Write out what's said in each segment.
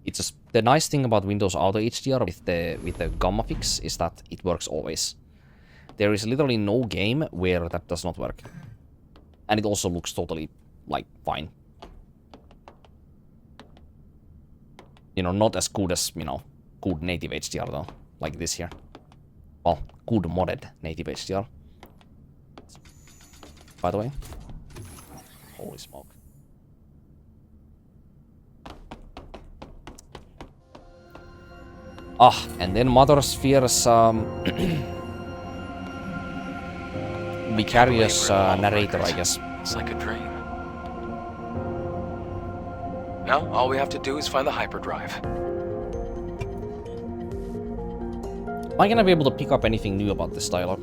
it's just the nice thing about Windows Auto HDR with the gamma fix is that it works always. There is literally no game where that does not work. And it also looks totally, like, fine. You know, not as good as, you know, good native HDR though, like this here. Well, good modded native HDR. By the way. Holy smoke. Ah, and then Mother Sphere's vicarious narrator, I guess. It's like a dream. Now, all we have to do is find the hyperdrive. Am I gonna be able to pick up anything new about this dialogue?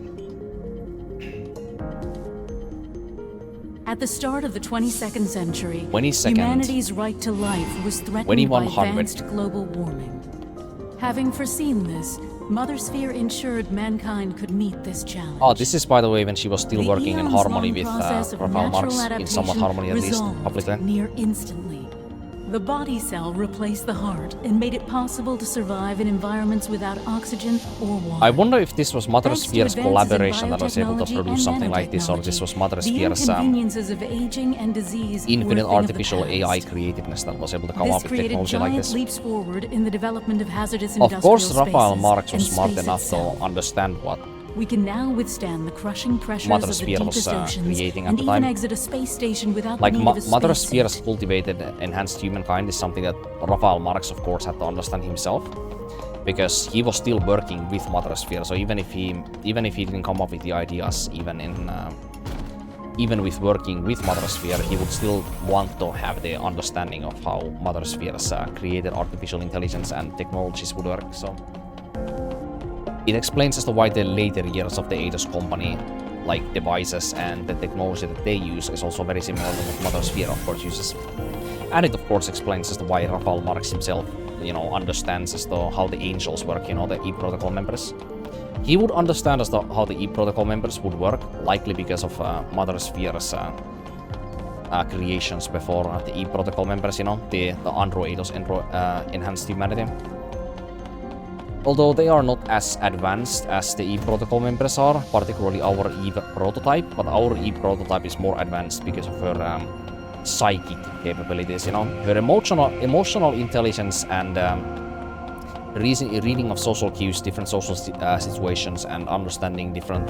At the start of the 22nd century, 22nd. humanity's right to life was threatened by 2100. advanced global warming. Having foreseen this, Mother Sphere ensured mankind could meet this challenge. Oh, this is, by the way, when she was still The working in eons-long harmony with process of Raphael natural Marks, in somewhat adaptation harmony at least, resolved publicly. near instantly. The body cell replaced the heart and made it possible to survive in environments without oxygen or water. I wonder if this was Mother Thanks to Sphere's advances in collaboration that was able to biotechnology produce and something like this, or this was Mother the Sphere's inconveniences of aging and disease infinite were a thing of the artificial AI past. creativeness that was able to come This up with created technology like giant this. leaps forward in the development of hazardous Of industrial course, Raphael spaces Marks was and smart space enough itself. to understand what We can now withstand the crushing pressures Mother of the Sphere was deepest oceans creating at and the even time. exit a space station without Like, the need of a Mother space Sphere's suit. cultivated enhanced humankind is something that Raphael Marks, of course, had to understand himself, because he was still working with Mother Sphere. So even if he didn't come up with the ideas, even with working with Mother Sphere, he would still want to have the understanding of how Mother Sphere's created artificial intelligence and technologies would work. So it explains as to why the later years of the Eidos company, like devices and the technology that they use, is also very similar to what Mother Sphere, of course, uses. And it, of course, explains as to why Raphael Marks himself, you know, understands as to how the angels work, you know, the E protocol members. He would understand as to how the E protocol members would work, likely because of Mother Sphere's creations before the E protocol members, you know, the Androidos enhanced humanity. Although they are not as advanced as the E protocol members are, particularly our E prototype, but our E prototype is more advanced because of her psychic capabilities, you know, her emotional intelligence and reading of social cues, different social situations, and understanding different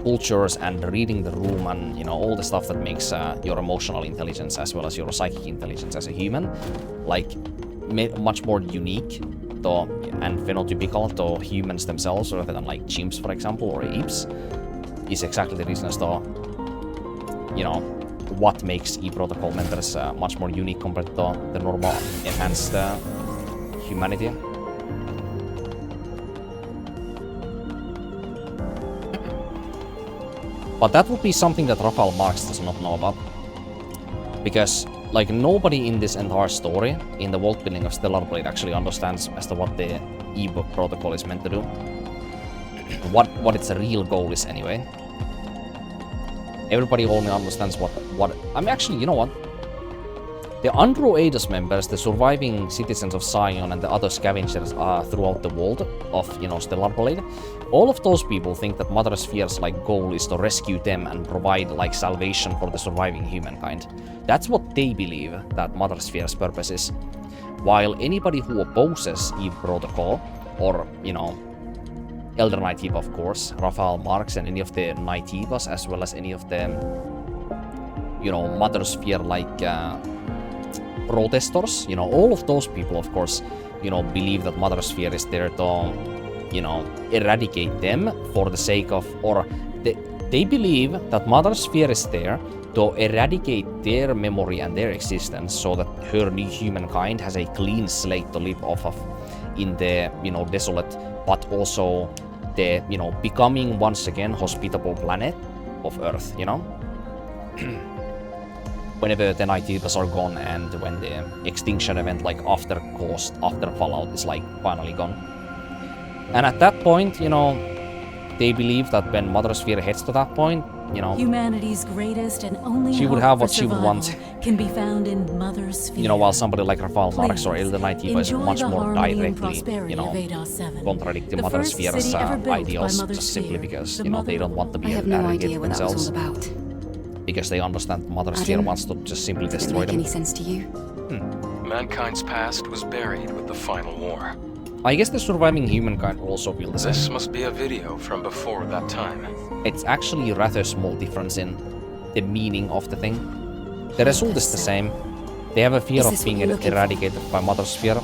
cultures, and reading the room, and, you know, all the stuff that makes your emotional intelligence as well as your psychic intelligence as a human, like, much more unique and phenotypical to humans themselves rather than like chimps, for example, or apes, is exactly the reason as to, you know, what makes E protocol members much more unique compared to the normal enhanced humanity. But that would be something that Raphael Marks does not know about, because, like, nobody in this entire story, in the world building of Stellar Blade, actually understands as to what the E-book protocol is meant to do. What its real goal is anyway. Everybody only understands what I mean, actually, you know what? The Androidos members, the surviving citizens of Zion, and the other scavengers throughout the world of, you know, Stellar Blade, all of those people think that Mother Sphere's, like, goal is to rescue them and provide, like, salvation for the surviving humankind. That's what they believe that Mother Sphere's purpose is. While anybody who opposes Eve Protocol, or, you know, Elder Naitiva, of course, Raphael Marks, and any of the Naitivas, as well as any of the, you know, Mother Sphere-like protesters, you know, all of those people, of course, you know, believe that Mother Sphere is there to, you know, eradicate them for the sake of, or they believe that Mother Sphere is there to eradicate their memory and their existence, so that her new humankind has a clean slate to live off of in the, you know, desolate, but also the, you know, becoming once again hospitable planet of Earth, you know? Whenever the Naitivas are gone, and when the extinction event, like after Fallout, is like finally gone. And at that point, you know, they believe that when Mother Sphere heads to that point, you know, Humanity's greatest and only she would hope have for what she would want. survival can be found in Mother's Sphere. You know, while somebody like Raphael Marks or Please, Elden Knight is enjoy much the more harmony and directly, prosperity you know, of Eidos 7. contradicting The Mother first Sphere's city ever built by ideals, Mother just simply Sphere, because, the you know, they Mother don't want to be I have no idea eradicated what that was all themselves. about. Because they understand Mother Adam, Sphere wants to just simply Does it destroy make them. any sense to you? Mankind's past was buried with the final war. I guess the surviving humankind will also feel the same. This must be a video from before that time. It's actually a rather small difference in the meaning of the thing. The result is the same. They have a fear Is of this being what you're looking eradicated by Mother Sphere,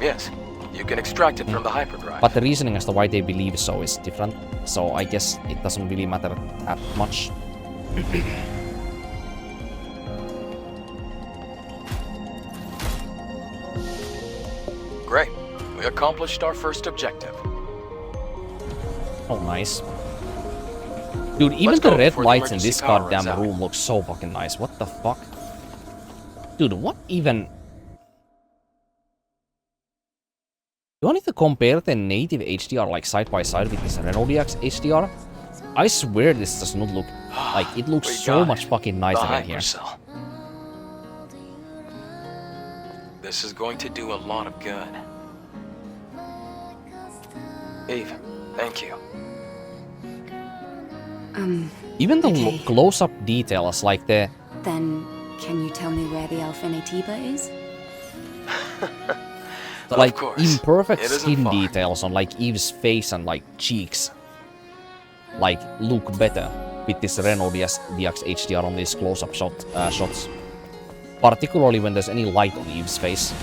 Yes, you can extract it from the hyperdrive. but the reasoning as to why they believe so is different. So I guess it doesn't really matter that much. Great. We accomplished our first objective. Oh, nice. Dude, even Let's the go red before the lights in emergency this power goddamn runs out. room look so fucking nice. What the fuck? Dude, what even... Do I need to compare the native HDR like side by side with this Renodiax HDR? I swear this does not look... Like, it looks We so got much it. fucking The nicer in here. hypercell. This is going to do a lot of good. Eve, thank you. Even the Okay. close-up details, like the... Then, can you tell me where the Alphenetiba is? like, Of course. imperfect It isn't skin far. details on, like, Eve's face and, like, cheeks. Like, look better with this Renodiax HDR on these close-up shots. Particularly when there's any light on Eve's face.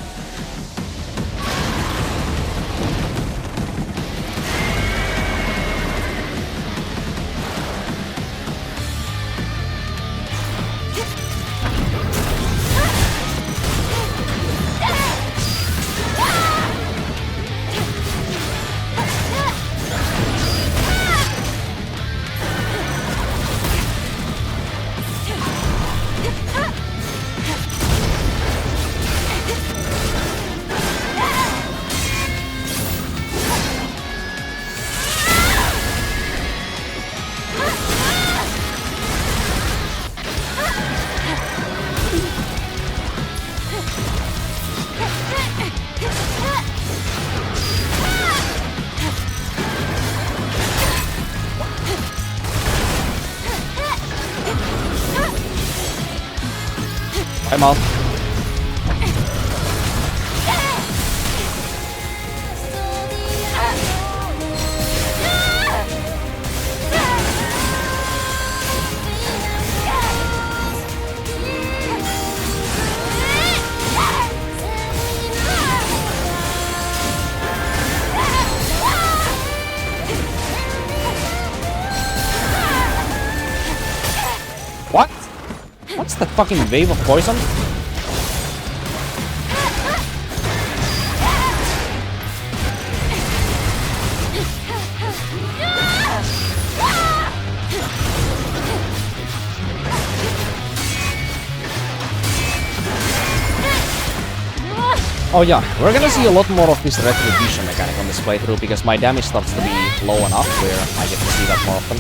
I'm out. What? What's that fucking wave of poison? Oh yeah, we're gonna see a lot more of this retribution mechanic on this playthrough because my damage starts to be low enough where I get to see that more often.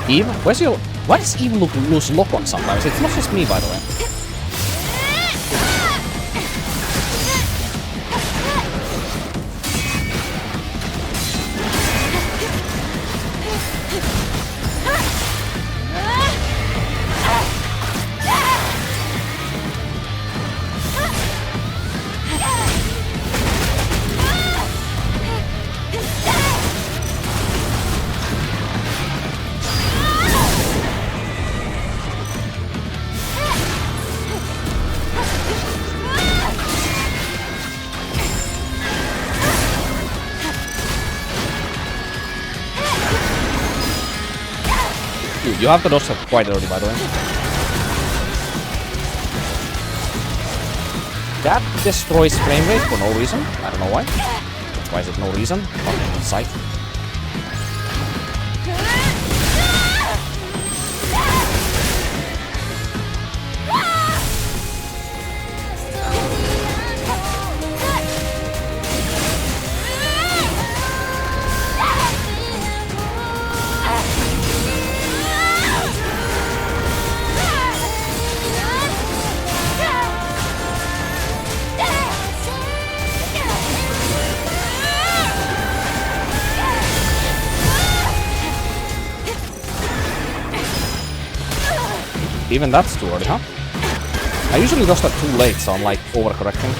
Eve, where's your... Why does Eve lose lock on sometimes? It's not just me, by the way. Dude, you have to dodge that quite early, by the way. That destroys frame rate for no reason. I don't know why. Why is it no reason? Fucking sight. Even that's too early, huh? I usually does that too late, so I'm like overcorrecting.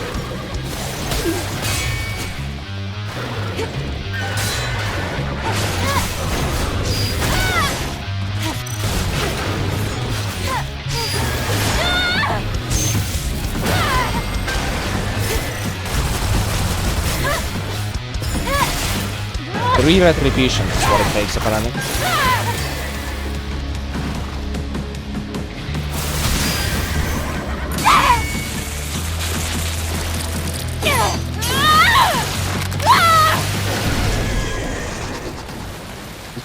Three retributions is what it takes, apparently.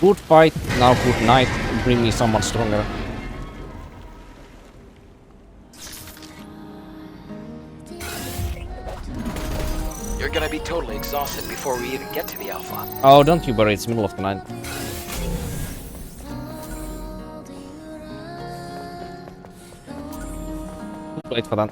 Good fight, now good night. Bring me someone stronger. You're gonna be totally exhausted before we even get to the Alpha. Oh, don't you worry, it's middle of the night. Too late for that.